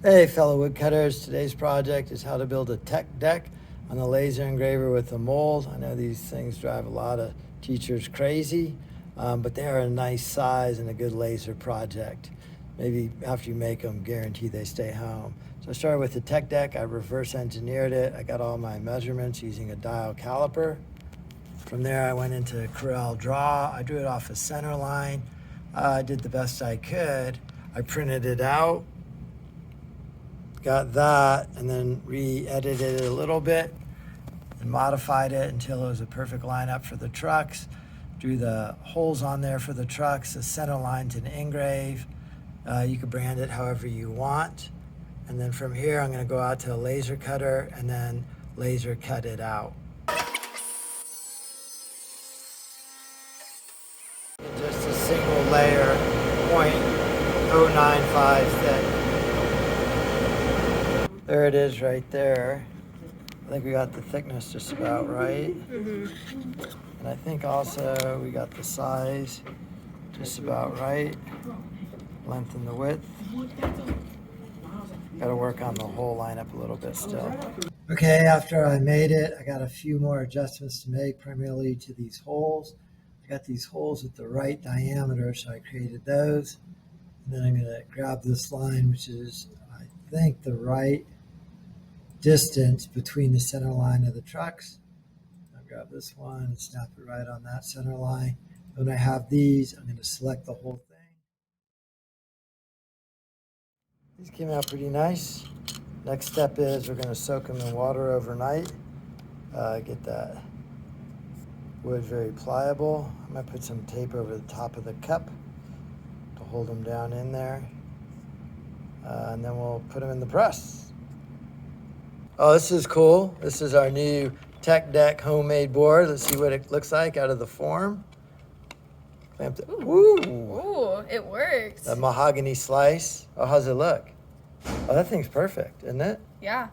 Hey fellow woodcutters, today's project is how to build a tech deck on a laser engraver with a mold. I know these things drive a lot of teachers crazy, but they are a nice size and a good laser project. Maybe after you make them, guarantee they stay home. So I started with the tech deck, I reverse engineered it. I got all my measurements using a dial caliper. From there I went into Corel Draw. I drew it off a center line. I did the best I could. I printed it out. Got that, and then re-edited it a little bit and modified it until it was a perfect lineup for the trucks. Drew the holes on there for the trucks, the center line to engrave. You can brand it however you want. And then from here, I'm gonna go out to a laser cutter and then laser cut it out. Just a single layer, 0.095 thick. There it is right there. I think we got the thickness just about right. And I think also we got the size just about right. Length and the width. Got to work on the whole lineup a little bit still. Okay, after I made it, I got a few more adjustments to make, primarily to these holes. I got these holes with the right diameter, so I created those. And then I'm going to grab this line, which is, I think, the right distance between the center line of the trucks. I'll grab this one and snap it right on that center line. When I have these, I'm going to select the whole thing. These came out pretty nice. Next step is we're going to soak them in water overnight. Get that wood very pliable. I'm going to put some tape over the top of the cup to hold them down in there. And then we'll put them in the press. Oh, this is cool. This is our new tech deck homemade board. Let's see what it looks like out of the form. Ooh. Ooh, it works. A mahogany slice. Oh, how's it look? Oh, that thing's perfect, isn't it? Yeah.